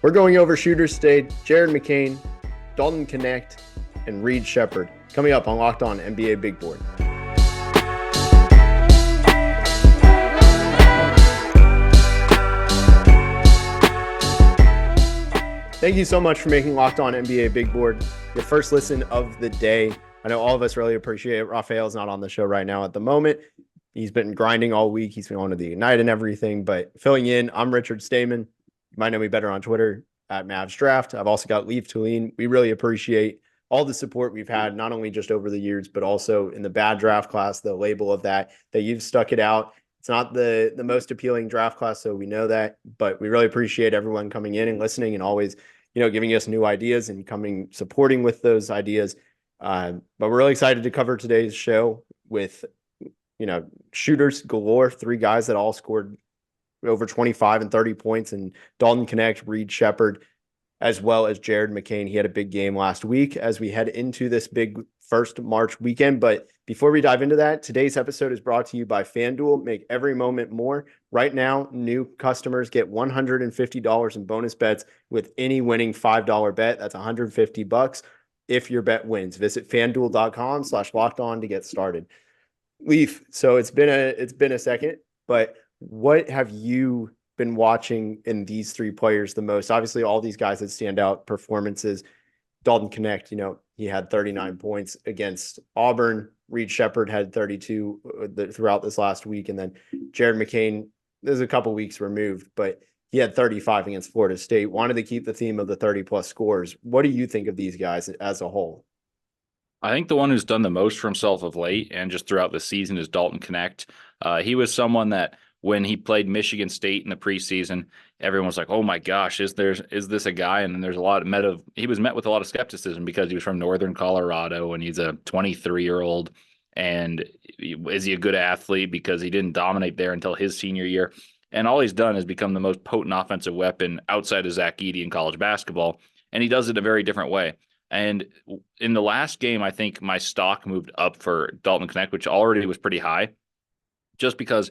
We're going over shooters today. Jared McCain, Dalton Knecht, and Reed Sheppard. Coming up on Locked On NBA Big Board. Thank you so much for making Locked On NBA Big Board your first listen of the day. I know all of us really appreciate it. Rafael's not on the show right now at the moment. He's been grinding all week. He's been going to the Ignite and everything. But filling in, I'm Richard Stayman. You might know me better on Twitter at Mavs Draft. I've also got Leif Thulin. We really appreciate all the support we've had, not only just over the years, but also in the bad draft class, the label of that you've stuck it out. It's not the most appealing draft class, so we know that, but we really appreciate everyone coming in and listening and always, giving us new ideas and supporting with those ideas. But we're really excited to cover today's show with, shooters galore, three guys that all scored over 25 and 30 points, and Dalton Knecht, Reed Sheppard, as well as Jared McCain. He had a big game last week as we head into this big first March weekend. But before we dive into that, today's episode is brought to you by FanDuel. Make every moment more. Right now, new customers get $150 in bonus bets with any winning $5 bet. That's $150 if your bet wins. Visit FanDuel.com/lockedon to get started. Leif, so it's been a second, but what have you been watching in these three players the most? Obviously, all these guys that stand out performances. Dalton Knecht, he had 39 points against Auburn. Reed Sheppard had 32 throughout this last week. And then Jared McCain, there's a couple weeks removed, but he had 35 against Florida State. Wanted to keep the theme of the 30-plus scores. What do you think of these guys as a whole? I think the one who's done the most for himself of late and just throughout the season is Dalton Knecht. He was someone that when he played Michigan State in the preseason, everyone was like, "Oh my gosh, is this a guy?" And then there's he was met with a lot of skepticism because he was from Northern Colorado and he's a 23-year-old. And is he a good athlete? Because he didn't dominate there until his senior year. And all he's done is become the most potent offensive weapon outside of Zach Edey in college basketball. And he does it a very different way. And in the last game, I think my stock moved up for Dalton Knecht, which already was pretty high, just because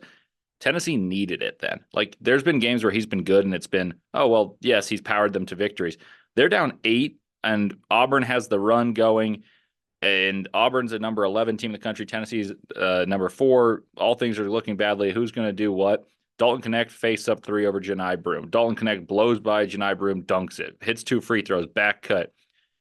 Tennessee needed it then. Like, there's been games where he's been good and it's been, oh, well, yes, he's powered them to victories. They're down 8 and Auburn has the run going, and Auburn's a number 11 team in the country. Tennessee's number 4. All things are looking badly. Who's going to do what? Dalton Knecht face up 3 over Janai Broome. Dalton Knecht blows by Janai Broome, dunks it, hits 2 free throws, back cut.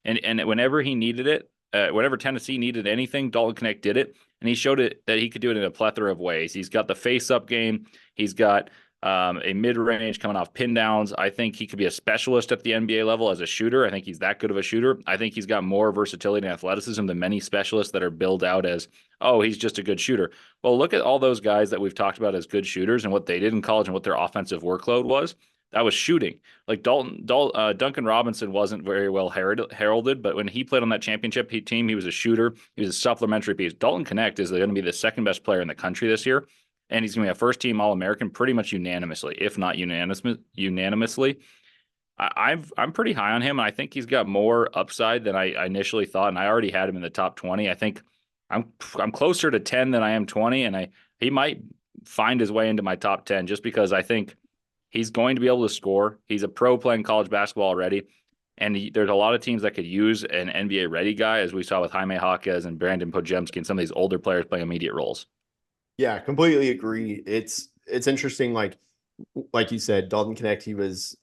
And whenever he needed it, whenever Tennessee needed anything, Dalton Knecht did it. And he showed it that he could do it in a plethora of ways. He's got the face-up game. He's got a mid-range coming off pin downs. I think he could be a specialist at the NBA level as a shooter. I think he's that good of a shooter. I think he's got more versatility and athleticism than many specialists that are billed out as, oh, he's just a good shooter. Well, look at all those guys that we've talked about as good shooters and what they did in college and what their offensive workload was. That was shooting. Like Duncan Robinson wasn't very well heralded, but when he played on that championship team, he was a shooter. He was a supplementary piece. Dalton Knecht is going to be the second best player in the country this year, and he's going to be a first-team All-American pretty much unanimously, if not unanimously. I'm pretty high on him, and I think he's got more upside than I initially thought, and I already had him in the top 20. I think I'm closer to 10 than I am 20, and he might find his way into my top 10 just because I think he's going to be able to score. He's a pro playing college basketball already. And there's a lot of teams that could use an NBA-ready guy, as we saw with Jaime Jaquez and Brandon Podjemski and some of these older players playing immediate roles. Yeah, completely agree. It's interesting, like you said, Dalton Knecht, he was,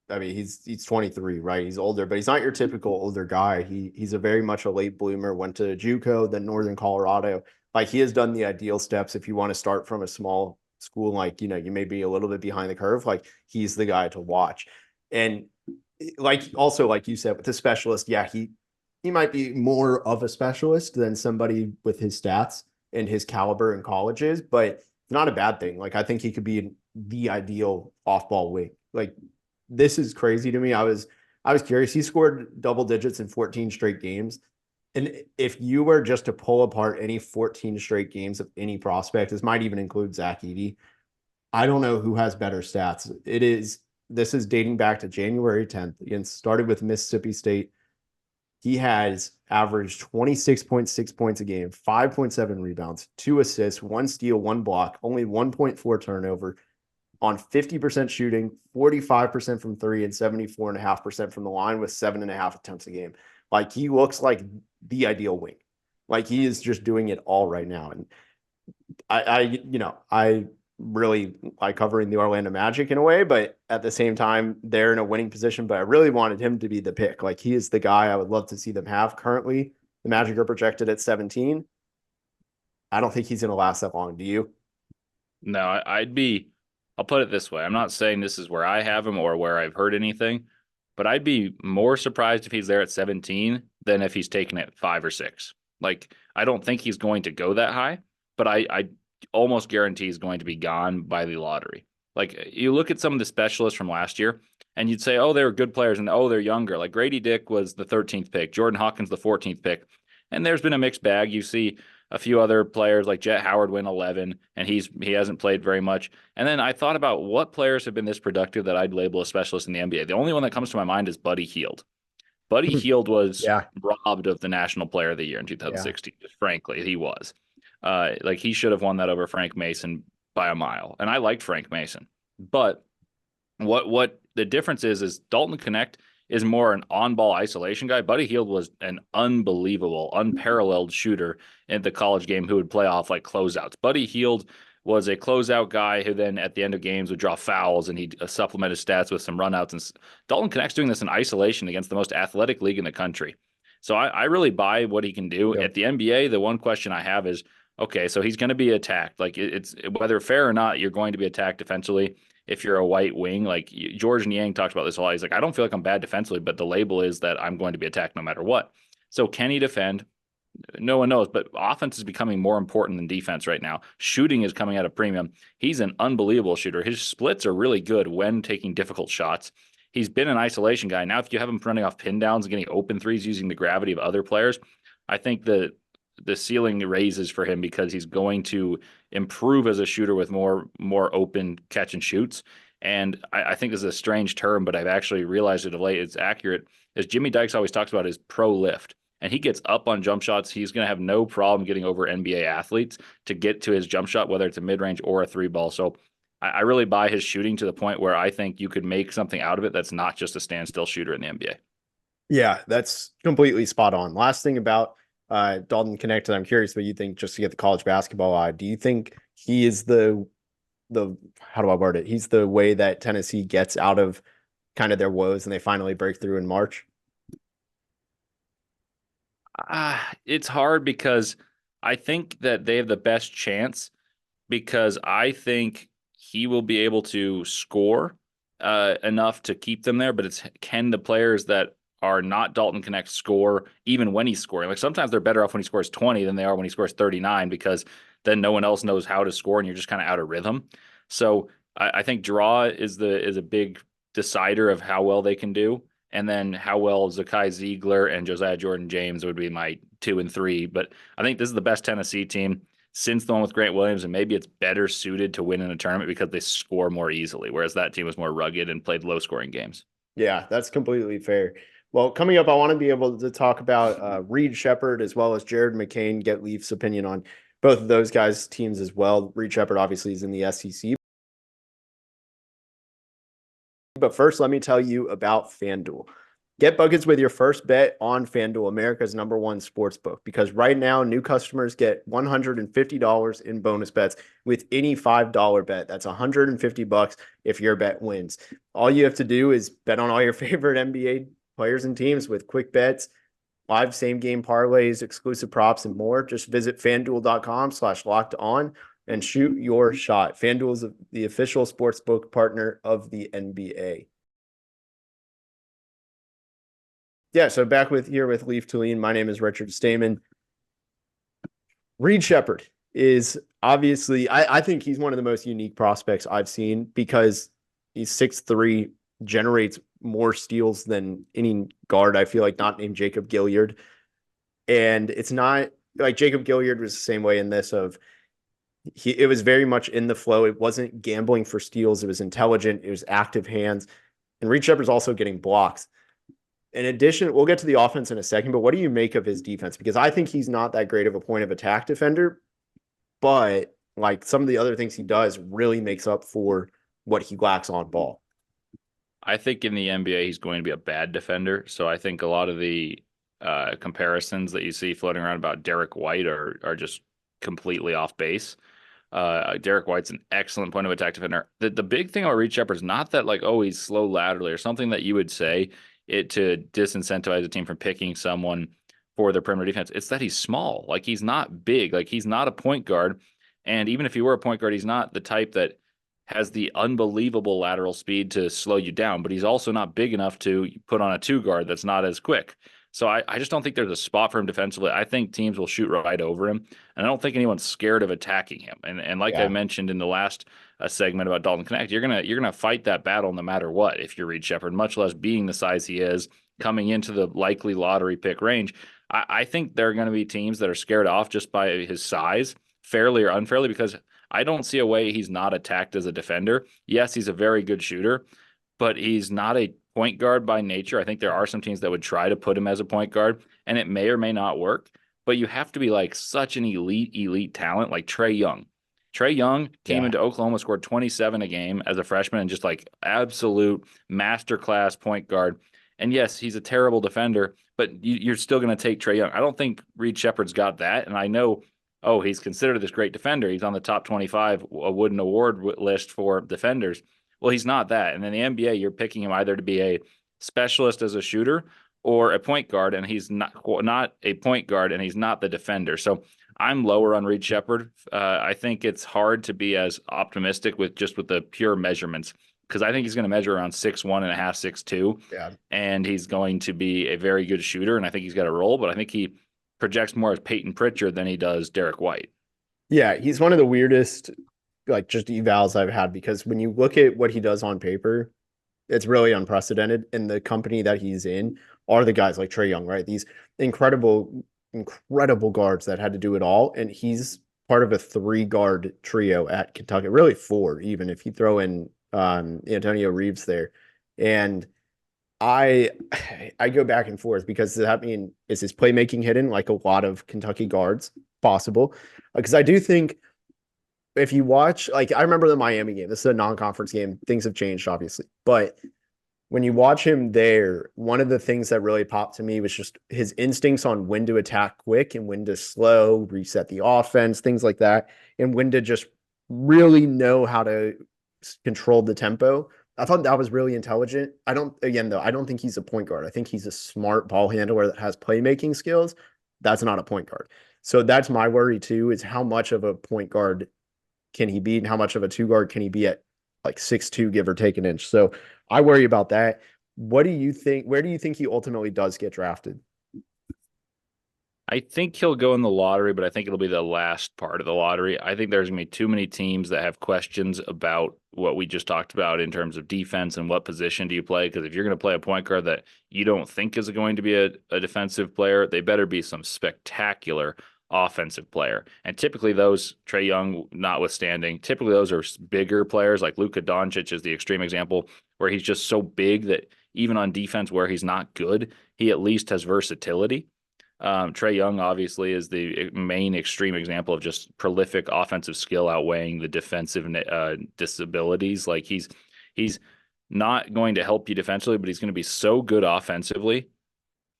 he's 23, right? He's older, but he's not your typical older guy. He's a very much a late bloomer, went to JUCO, then Northern Colorado. Like, he has done the ideal steps if you want to start from a small school, like, you may be a little bit behind the curve, like, he's the guy to watch. And like you said, with the specialist, yeah, he might be more of a specialist than somebody with his stats and his caliber in colleges, but it's not a bad thing. Like, I think he could be the ideal off-ball wing. Like, this is crazy to me. I was curious. He scored double digits in 14 straight games. And if you were just to pull apart any 14 straight games of any prospect, this might even include Zach Edey, I don't know who has better stats. This is dating back to January 10th. Again, started with Mississippi State. He has averaged 26.6 points a game, 5.7 rebounds, 2 assists, 1 steal, 1 block, only 1.4 turnover, on 50% shooting, 45% from three, and 74.5% from the line with 7.5 attempts a game. Like, he looks like the ideal wing. Like, he is just doing it all right now. And I really like covering the Orlando Magic in a way, but at the same time, they're in a winning position. But I really wanted him to be the pick. Like, he is the guy I would love to see them have. Currently, the Magic are projected at 17. I don't think he's going to last that long. Do you? No, I'll put it this way. I'm not saying this is where I have him or where I've heard anything, but I'd be more surprised if he's there at 17 than if he's taken at 5 or 6. Like, I don't think he's going to go that high, but I almost guarantee he's going to be gone by the lottery. Like, you look at some of the specialists from last year, and you'd say, oh, they were good players, and oh, they're younger. Like, Grady Dick was the 13th pick, Jordan Hawkins the 14th pick, and there's been a mixed bag. You see a few other players like Jet Howard win 11, and he hasn't played very much. And then I thought about what players have been this productive that I'd label a specialist in the NBA. The only one that comes to my mind is Buddy Hield. Buddy Hield was robbed of the National Player of the Year in 2016. Yeah. Frankly, he was. Like, he should have won that over Frank Mason by a mile. And I liked Frank Mason. But what the difference is Dalton Knecht is more an on-ball isolation guy. Buddy Hield was an unbelievable, unparalleled shooter in the college game who would play off like closeouts. Buddy Hield was a closeout guy who then at the end of games would draw fouls, and he'd supplement his stats with some runouts. And Dalton Knecht's doing this in isolation against the most athletic league in the country. So I really buy what he can do. Yep. At the NBA, the one question I have is, okay, so he's going to be attacked. Like, it's whether fair or not, you're going to be attacked defensively. If you're a white wing, like George Niang talks about this a lot. He's like, I don't feel like I'm bad defensively, but the label is that I'm going to be attacked no matter what. So can he defend? No one knows, but offense is becoming more important than defense right now. Shooting is coming at a premium. He's an unbelievable shooter. His splits are really good when taking difficult shots. He's been an isolation guy. Now, if you have him running off pin downs and getting open threes using the gravity of other players, I think the ceiling raises for him because he's going to improve as a shooter with more open catch and shoots. And I think this is a strange term, but I've actually realized it of late. It's accurate. As Jimmy Dykes always talks about, is pro lift. And he gets up on jump shots. He's going to have no problem getting over NBA athletes to get to his jump shot, whether it's a mid-range or a three ball. So I really buy his shooting to the point where I think you could make something out of it that's not just a standstill shooter in the NBA. Yeah, that's completely spot on. Last thing about Dalton Knecht, and I'm curious what you think, just to get the college basketball eye. Do you think he is the how do I word it? He's the way that Tennessee gets out of kind of their woes and they finally break through in March? It's hard because I think that they have the best chance because I think he will be able to score enough to keep them there. But it's can the players that are not Dalton Knecht score even when he's scoring? Like, sometimes they're better off when he scores 20 than they are when he scores 39 because then no one else knows how to score and you're just kind of out of rhythm. So I think draw is a big decider of how well they can do. And then how well Zakai Ziegler and Josiah Jordan-James would be my 2 and 3. But I think this is the best Tennessee team since the one with Grant Williams, and maybe it's better suited to win in a tournament because they score more easily, whereas that team was more rugged and played low-scoring games. Yeah, that's completely fair. Well, coming up, I want to be able to talk about Reed Sheppard as well as Jared McCain, get Leif's opinion on both of those guys' teams as well. Reed Sheppard obviously is in the SEC. But first, let me tell you about FanDuel. Get buckets with your first bet on FanDuel, America's #1 sports book, because right now new customers get $150 in bonus bets with any $5 bet. That's $150 if your bet wins. All you have to do is bet on all your favorite NBA players and teams with quick bets, live same game parlays, exclusive props, and more. Just visit FanDuel.com/lockedon and shoot your shot. FanDuel is the official sportsbook partner of the NBA. Yeah, so back here with Leif Thulin. My name is Richard Stayman. Reed Sheppard is obviously, I think he's one of the most unique prospects I've seen because he's 6'3", generates more steals than any guard, I feel like, not named Jacob Gilyard. And it's not like Jacob Gilyard was the same way in this of it was very much in the flow. It wasn't gambling for steals. It was intelligent. It was active hands. And Reed Sheppard's also getting blocks. In addition, we'll get to the offense in a second, but what do you make of his defense? Because I think he's not that great of a point of attack defender, but like some of the other things he does really makes up for what he lacks on ball. I think in the NBA, he's going to be a bad defender. So I think a lot of the comparisons that you see floating around about Derek White are just completely off base. Derek White's an excellent point of attack defender. The big thing about Reed Sheppard is not that like, oh, he's slow laterally or something that you would say it to disincentivize a team from picking someone for their perimeter defense. It's that he's small. Like he's not big. Like he's not a point guard. And even if he were a point guard, he's not the type that has the unbelievable lateral speed to slow you down, but he's also not big enough to put on a two guard that's not as quick. So I just don't think there's a spot for him defensively. I think teams will shoot right over him, and I don't think anyone's scared of attacking him. And like I mentioned in the last segment about Dalton Knecht, you're gonna fight that battle no matter what if you're Reed Sheppard, much less being the size he is coming into the likely lottery pick range. I think there are going to be teams that are scared off just by his size, fairly or unfairly, because I don't see a way he's not attacked as a defender. Yes, he's a very good shooter, but he's not a point guard by nature. I think there are some teams that would try to put him as a point guard, and it may or may not work. But you have to be like such an elite talent, like Trae Young. Trae Young came into Oklahoma, scored 27 a game as a freshman, and just like absolute masterclass point guard. And yes, he's a terrible defender, but you're still going to take Trae Young. I don't think Reed Sheppard's got that. And I know, oh, he's considered this great defender. He's on the top 25 Wooden Award list for defenders. Well, he's not that. And in the NBA, you're picking him either to be a specialist as a shooter or a point guard, and he's not a point guard, and he's not the defender. So I'm lower on Reed Sheppard. I think it's hard to be as optimistic with the pure measurements, because I think he's going to measure around 6'1 and a half, 6'2. Yeah. And he's going to be a very good shooter, and I think he's got a role, but I think he projects more as Peyton Pritchard than he does Derek White. Yeah, he's one of the weirdest like just evals I've had, because when you look at what he does on paper, it's really unprecedented. And the company that he's in are the guys like Trae Young, right? These incredible guards that had to do it all. And he's part of a 3-guard trio at Kentucky, really 4, even if you throw in Antonio Reeves there. And I go back and forth, because does that mean is his playmaking hidden like a lot of Kentucky guards? Possible. Because I do think if you watch, like I remember the Miami game, this is a non-conference game. Things have changed, obviously. But when you watch him there, one of the things that really popped to me was just his instincts on when to attack quick and when to slow, reset the offense, things like that, and when to just really know how to control the tempo. I thought that was really intelligent. I don't think he's a point guard. I think he's a smart ball handler that has playmaking skills. That's not a point guard. So that's my worry too, is how much of a point guard can he be and how much of a 2-guard can he be at like 6'2", give or take an inch. So I worry about that. What do you think? Where do you think he ultimately does get drafted? I think he'll go in the lottery, but I think it'll be the last part of the lottery. I think there's going to be too many teams that have questions about what we just talked about in terms of defense and what position do you play. Because if you're going to play a point guard that you don't think is going to be a defensive player, they better be some spectacular offensive player. And typically those, Trae Young notwithstanding, typically those are bigger players. Like Luka Doncic is the extreme example, where he's just so big that even on defense where he's not good, he at least has versatility. Trae Young obviously is the main extreme example of just prolific offensive skill outweighing the defensive disabilities. Like he's not going to help you defensively, but he's going to be so good offensively.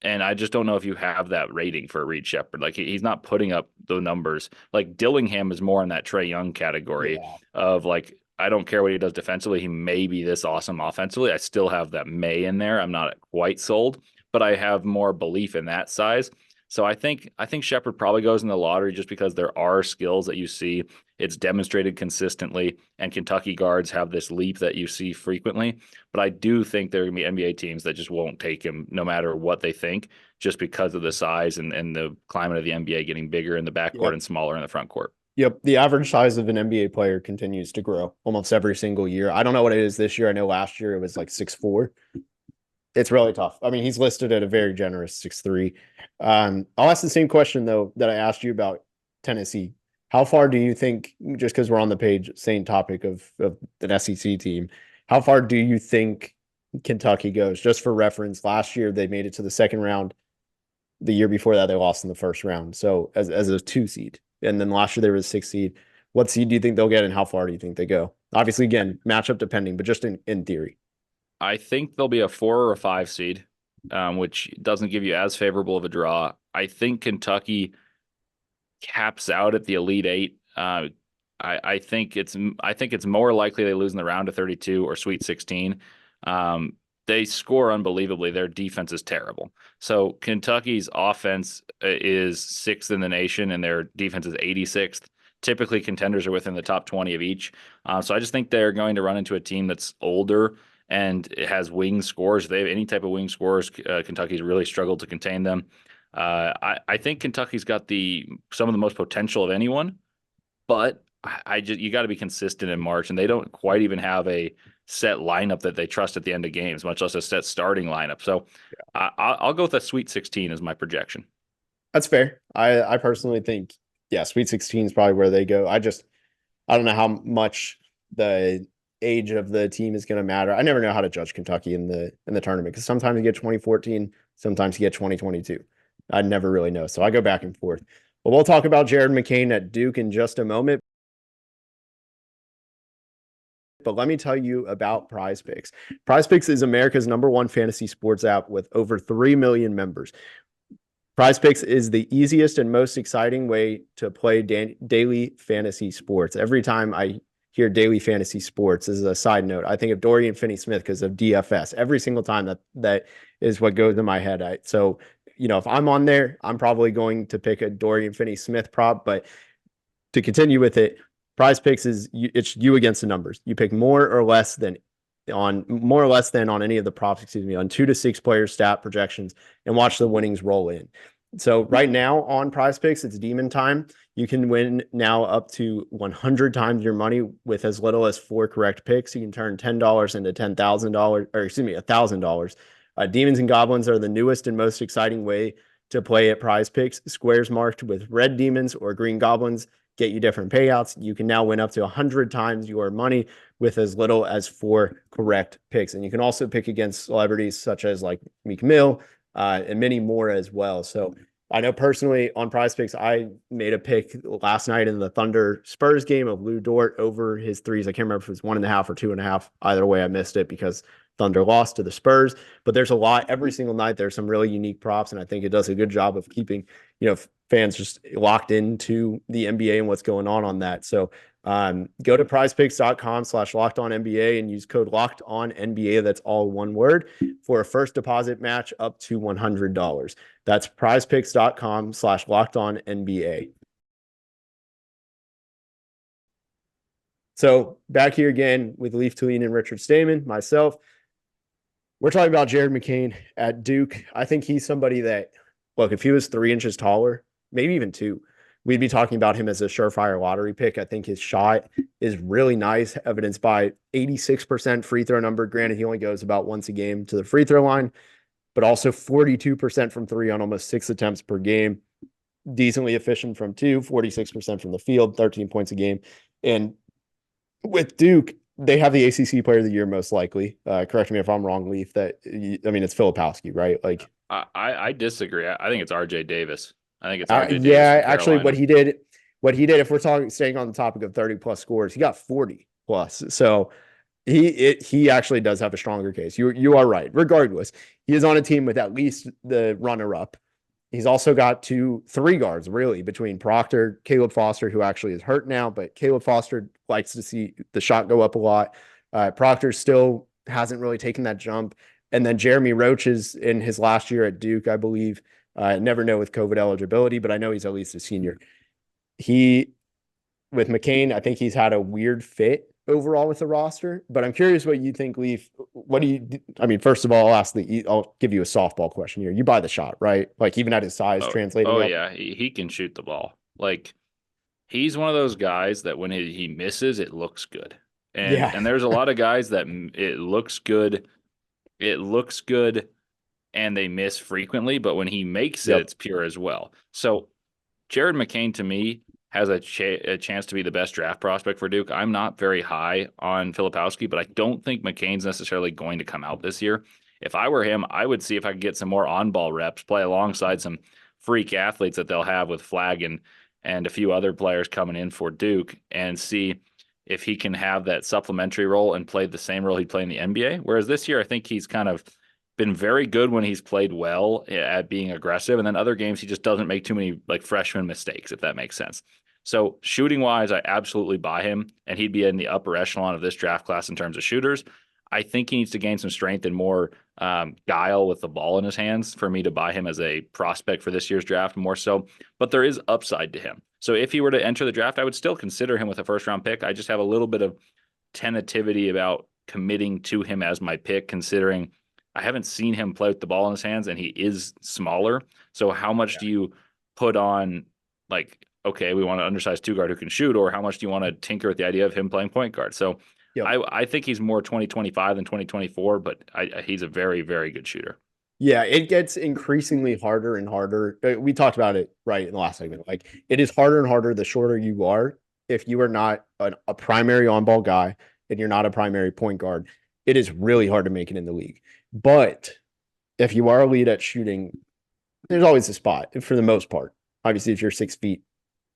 And I just don't know if you have that rating for Reed Sheppard. Like he's not putting up the numbers. Like Dillingham is more in that Trae Young category of like, I don't care what he does defensively. He may be this awesome offensively. I still have that may in there. I'm not quite sold, but I have more belief in that size. So I think Sheppard probably goes in the lottery just because there are skills that you see. It's demonstrated consistently, and Kentucky guards have this leap that you see frequently. But I do think there are going to be NBA teams that just won't take him no matter what they think, just because of the size and the climate of the NBA getting bigger in the backcourt and smaller in the front court. Yep. The average size of an NBA player continues to grow almost every single year. I don't know what it is this year. I know last year it was like 6'4". It's really tough. I mean, he's listed at a very generous 6'3". I'll ask the same question, though, that I asked you about Tennessee. How far do you think, just because we're on the page, same topic of an SEC team, how far do you think Kentucky goes? Just for reference, last year they made it to the second round. The year before that, they lost in the first round. So as a 2 seed. And then last year they were a 6 seed. What seed do you think they'll get, and how far do you think they go? Obviously, again, matchup depending, but just in theory. I think there'll be a 4 or a 5 seed, which doesn't give you as favorable of a draw. I think Kentucky caps out at the Elite Eight. I think it's more likely they lose in the round of 32 or Sweet 16. They score unbelievably. Their defense is terrible. So Kentucky's offense is sixth in the nation, and their defense is 86th. Typically, contenders are within the top 20 of each. So I just think they're going to run into a team that's older and it has wing scores. If they have any type of wing scores, Kentucky's really struggled to contain them. I think Kentucky's got some of the most potential of anyone, but you got to be consistent in March, and they don't quite even have a set lineup that they trust at the end of games, much less a set starting lineup. So I'll go with a Sweet 16 as my projection. That's fair. I personally think, yeah, Sweet 16 is probably where they go. I don't know how much the age of the team is going to matter. I never know how to judge Kentucky in the tournament, because sometimes you get 2014, sometimes you get 2022. I never really know. So I go back and forth. But we'll talk about Jared McCain at Duke in just a moment. But let me tell you about Prize Picks. Prize Picks is America's #1 fantasy sports app with over 3 million members. Prize Picks is the easiest and most exciting way to play daily fantasy sports. Every time I hear daily fantasy sports, as a side note, I think of Dorian Finney-Smith because of DFS. Every single time that is what goes in my head. So, if I'm on there, I'm probably going to pick a Dorian Finney-Smith prop. But to continue with it, Prize Picks it's you against the numbers. You pick more or less than on any of the props, on 2 to 6 player stat projections, and watch the winnings roll in. So right now on Prize Picks, it's demon time. You can win now up to 100 times your money with as little as 4 correct picks. You can turn $10 into $10,000, or $1,000. Demons and Goblins are the newest and most exciting way to play at Prize Picks. Squares marked with red demons or green goblins get you different payouts. You can now win up to 100 times your money with as little as 4 correct picks. And you can also pick against celebrities such as like Meek Mill and many more as well. So I know personally on Prize Picks, I made a pick last night in the Thunder Spurs game of Lou Dort over his threes. I can't remember if it was 1.5 or 2.5. Either way, I missed it because Thunder lost to the Spurs. But there's a lot every single night. There's some really unique props, and I think it does a good job of keeping fans just locked into the NBA and what's going on that. So go to prizepicks.com/lockedonnba and use code LOCKEDONNBA. That's all one word for a first deposit match up to $100. That's prizepicks.com/lockedonnba. So back here again with Leif Thulin and Richard Stayman, myself. We're talking about Jared McCain at Duke. I think he's somebody that, look, if he was 3 inches taller, maybe even 2, we'd be talking about him as a surefire lottery pick. I think his shot is really nice, evidenced by 86% free throw number. Granted, he only goes about once a game to the free throw line, but also 42% from 3 on almost 6 attempts per game. Decently efficient from 2, 46% from the field, 13 points a game. And with Duke, they have the ACC Player of the Year most likely. Correct me if I'm wrong, Leif. It's Filipowski, right? Like I disagree. I think it's RJ Davis. I think it's RJ Davis. Yeah, actually, what he did. If we're staying on the topic of 30 plus scores, he got 40 plus. So he actually does have a stronger case. You are right. Regardless, he is on a team with at least the runner up. He's also got 3 guards, really, between Proctor, Caleb Foster, who actually is hurt now, but Caleb Foster likes to see the shot go up a lot. Proctor still hasn't really taken that jump. And then Jeremy Roach is in his last year at Duke, I believe. Never know with COVID eligibility, but I know he's at least a senior. With McCain, I think he's had a weird fit overall with the roster, but I'm curious what you think, Leif. First of all, I'll give you a softball question here. You buy the shot, right? Like even at his size translating. Oh yeah. He can shoot the ball. Like he's one of those guys that when he misses, it looks good. And there's a lot of guys that it looks good and they miss frequently, but when he makes it, it's pure as well. So Jared McCain to me has a chance to be the best draft prospect for Duke. I'm not very high on Filipowski, but I don't think McCain's necessarily going to come out this year. If I were him, I would see if I could get some more on-ball reps, play alongside some freak athletes that they'll have with Flag and a few other players coming in for Duke and see if he can have that supplementary role and play the same role he played in the NBA. Whereas this year, I think he's kind of been very good when he's played well at being aggressive. And then other games, he just doesn't make too many like freshman mistakes, if that makes sense. So shooting wise, I absolutely buy him, and he'd be in the upper echelon of this draft class in terms of shooters. I think he needs to gain some strength and more guile with the ball in his hands for me to buy him as a prospect for this year's draft more so. But there is upside to him. So if he were to enter the draft, I would still consider him with a first round pick. I just have a little bit of tentativity about committing to him as my pick, considering I haven't seen him play with the ball in his hands and he is smaller. So how much do you put on, like, okay, we want an undersized two guard who can shoot, or how much do you want to tinker with the idea of him playing point guard? So I think he's more 2025 than 2024, but he's a very, very good shooter. Yeah, it gets increasingly harder and harder. We talked about it right in the last segment. Like, it is harder and harder the shorter you are. If you are not a primary on-ball guy and you're not a primary point guard, it is really hard to make it in the league. But if you are elite at shooting, there's always a spot for the most part. Obviously, if you're 6 feet,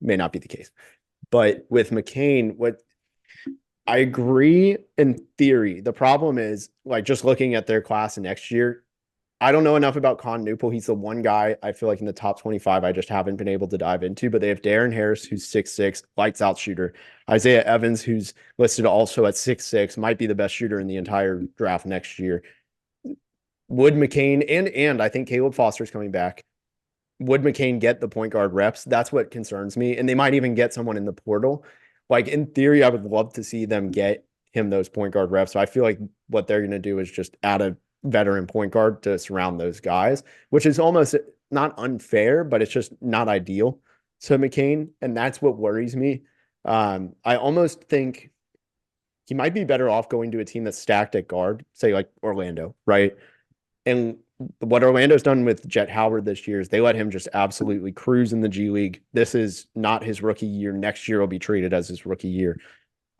may not be the case. But with McCain, what I agree in theory. The problem is, like, just looking at their class next year, I don't know enough about Con Newpel. He's the one guy I feel like in the top 25 I just haven't been able to dive into, but they have Darren Harris, who's 6'6", lights out shooter. Isaiah Evans, who's listed also at 6'6", might be the best shooter in the entire draft next year. Would McCain and I think Caleb Foster's coming back. Would McCain get the point guard reps? That's what concerns me. And they might even get someone in the portal. Like, in theory, I would love to see them get him those point guard reps. So I feel like what they're going to do is just add a veteran point guard to surround those guys, which is almost not unfair, but it's just not ideal to McCain. And that's what worries me. I almost think he might be better off going to a team that's stacked at guard, say like Orlando, right? And what Orlando's done with Jet Howard this year is they let him just absolutely cruise in the G League. This is not his rookie year. Next year will be treated as his rookie year.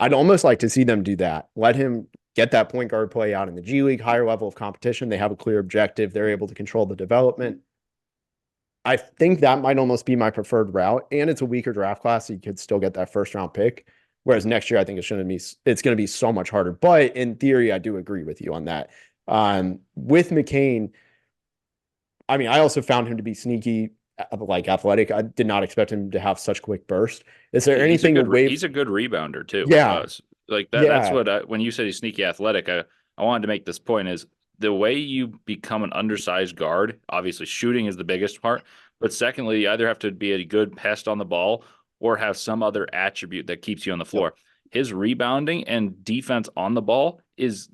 I'd almost like to see them do that. Let him get that point guard play out in the G League, higher level of competition. They have a clear objective. They're able to control the development. I think that might almost be my preferred route. And it's a weaker draft class, so you could still get that first round pick. Whereas next year, I think it's going to be so much harder. But in theory, I do agree with you on that. With McCain, I mean, I also found him to be sneaky, like athletic. I did not expect him to have such quick burst. Is there anything he's a good rebounder too. Yeah. Like that. Yeah. That's what when you said he's sneaky athletic, I wanted to make this point is the way you become an undersized guard, obviously shooting is the biggest part, but secondly, you either have to be a good pest on the ball or have some other attribute that keeps you on the floor. His rebounding and defense on the ball is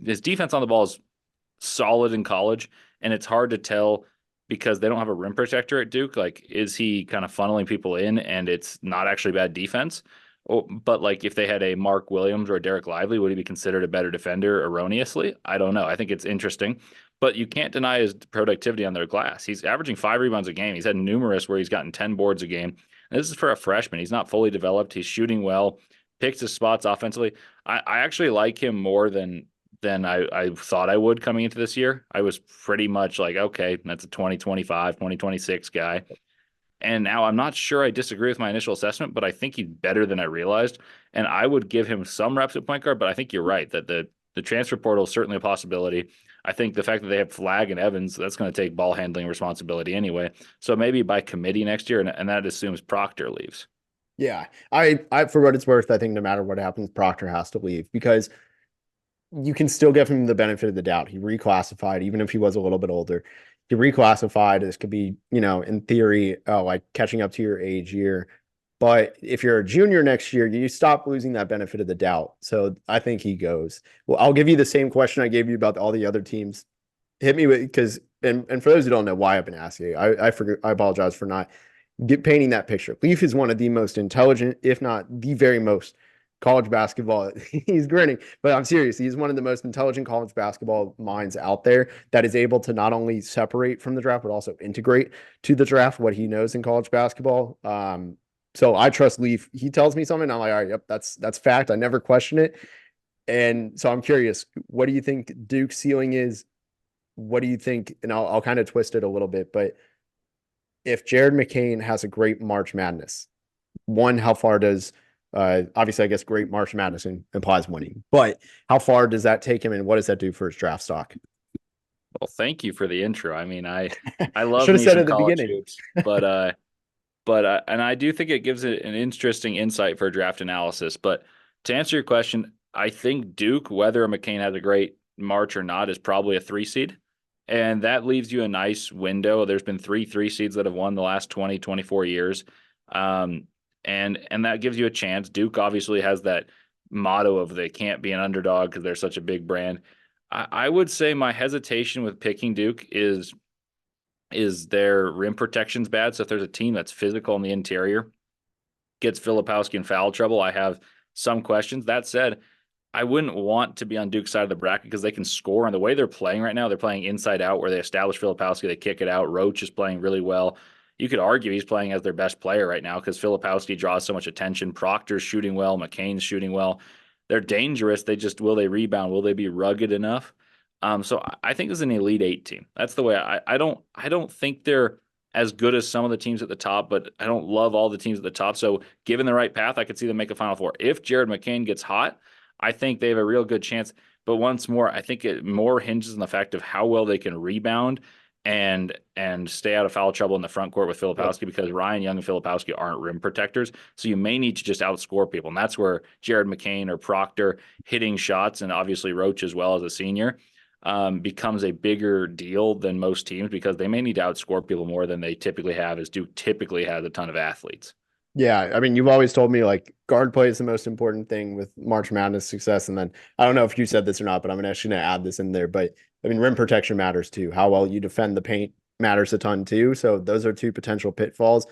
solid in college, and it's hard to tell because they don't have a rim protector at Duke. Like, is he kind of funneling people in and it's not actually bad defense? But like, if they had a Mark Williams or a Derek Lively, would he be considered a better defender erroneously? I don't know. I think it's interesting, but you can't deny his productivity on their glass. He's averaging 5 rebounds a game. He's had numerous where he's gotten 10 boards a game. And this is for a freshman. He's not fully developed. He's shooting well, picks his spots offensively. I actually like him more than I thought I would coming into this year. I was pretty much like, okay, that's a 2025, 2026 guy. And now I'm not sure I disagree with my initial assessment, but I think he's better than I realized. And I would give him some reps at point guard, but I think you're right that the transfer portal is certainly a possibility. I think the fact that they have Flagg and Evans, that's going to take ball handling responsibility anyway. So maybe by committee next year, and that assumes Proctor leaves. Yeah. I for what it's worth, I think no matter what happens, Proctor has to leave because you can still give him the benefit of the doubt. He reclassified, even if he was a little bit older. He reclassified. This could be, in theory, like catching up to your age year. But if you're a junior next year, you stop losing that benefit of the doubt. So I think he goes. Well, I'll give you the same question I gave you about all the other teams. Hit me with, because, and for those who don't know why I've been asking, I apologize for not painting that picture. Leif is one of the most intelligent, if not the very most college basketball. He's grinning, but I'm serious. He's one of the most intelligent college basketball minds out there that is able to not only separate from the draft, but also integrate to the draft what he knows in college basketball. So I trust Leif. He tells me something, I'm like, all right, yep, that's fact. I never question it. And so I'm curious, what do you think Duke's ceiling is? What do you think? And I'll kind of twist it a little bit, but if Jared McCain has a great March Madness, One, how far does obviously I guess great March Madness implies winning, but how far does that take him and what does that do for his draft stock? Well, thank you for the intro. I mean, I I love should have me said some at the college beginning. hoops, and I do think it gives it an interesting insight for draft analysis. But to answer your question, I think Duke, whether McCain has a great March or not, is probably a 3 seed. And that leaves you a nice window. There's been three seeds that have won the last 20, 24 years. Um, and that gives you a chance. Duke obviously has that motto of they can't be an underdog because they're such a big brand. I would say my hesitation with picking Duke is their rim protection's bad. So if there's a team that's physical in the interior, gets Filipowski in foul trouble, I have some questions. That said, I wouldn't want to be on Duke's side of the bracket because they can score. And the way they're playing right now, they're playing inside out where they establish Filipowski, they kick it out. Roach is playing really well. You could argue he's playing as their best player right now because Filipowski draws so much attention. Proctor's shooting well. McCain's shooting well. They're dangerous. Will they rebound? Will they be rugged enough? So I think this is an Elite Eight team. That's the way I don't think they're as good as some of the teams at the top, but I don't love all the teams at the top. So given the right path, I could see them make a Final Four. If Jared McCain gets hot, I think they have a real good chance. But once more, I think it more hinges on the fact of how well they can rebound and stay out of foul trouble in the front court with Filipowski because Ryan Young and Filipowski aren't rim protectors. So you may need to just outscore people. And that's where Jared McCain or Proctor hitting shots, and obviously Roach as well as a senior, becomes a bigger deal than most teams because they may need to outscore people more than they typically have, as Duke typically has a ton of athletes. Yeah, I mean, you've always told me like guard play is the most important thing with March Madness success. And then I don't know if you said this or not, but I'm actually going to add this in there. But I mean, rim protection matters too. How well you defend the paint matters a ton too. So those are two potential pitfalls.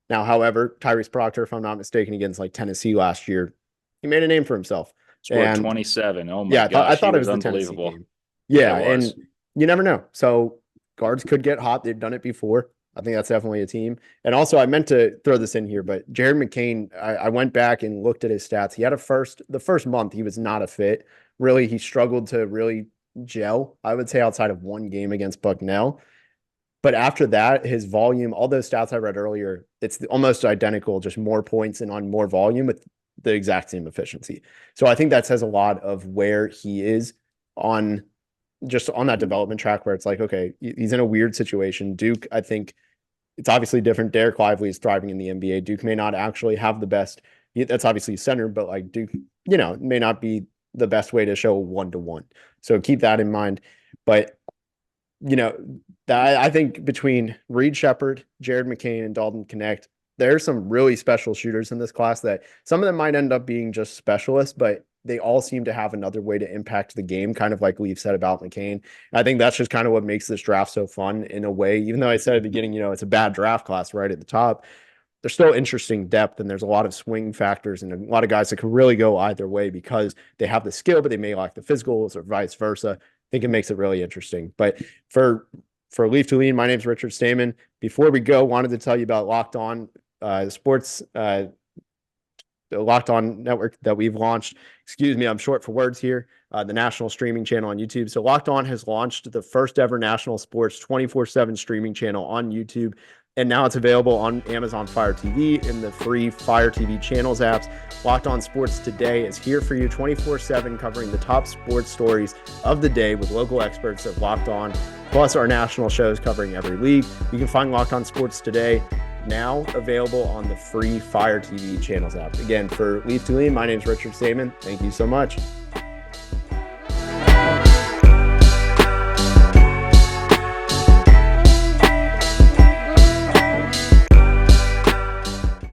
Now, however, Tyrese Proctor, if I'm not mistaken, against like Tennessee last year, he made a name for himself. Scored And 27. Oh my yeah, I gosh, he thought it was was the Tennessee unbelievable. game. Yeah, Yeah, it and was. you never know. So guards could get hot. They've done it before. I think that's definitely a team. And also, I meant to throw this in here, but Jared McCain, I went back and looked at his stats. He had the first month, he was not a fit. Really, he struggled to really gel, I would say, outside of one game against Bucknell. But after that, his volume, all those stats I read earlier, it's almost identical, just more points and on more volume with the exact same efficiency. So I think that says a lot of where he is on just on that development track where it's like, okay, he's in a weird situation. Duke, I think it's obviously different. Derek Lively is thriving in the NBA. Duke may not actually have the best. That's obviously center, but like Duke, may not be the best way to show 1-to-1. So keep that in mind. But that I think between Reed Sheppard, Jared McCain, and Dalton Knecht, there's some really special shooters in this class that some of them might end up being just specialists, but they all seem to have another way to impact the game, kind of like Leif said about McCain. And I think that's just kind of what makes this draft so fun in a way, even though I said at the beginning, it's a bad draft class right at the top. There's still interesting depth and there's a lot of swing factors and a lot of guys that can really go either way because they have the skill, but they may lack the physicals or vice versa. I think it makes it really interesting. But for Leif Thulin, my name is Richard Stayman. Before we go, wanted to tell you about Locked On Sports, the Locked On network that we've launched. Excuse me, I'm short for words here. The national streaming channel on YouTube. So Locked On has launched the first ever national sports 24/7 streaming channel on YouTube. And now it's available on Amazon Fire TV in the free Fire TV channels apps. Locked On Sports Today is here for you 24/7, covering the top sports stories of the day with local experts at Locked On, plus our national shows covering every league. You can find Locked On Sports Today now available on the free Fire TV channels app. Again, for Leif Thulin, my name is Richard Stayman. Thank you so much.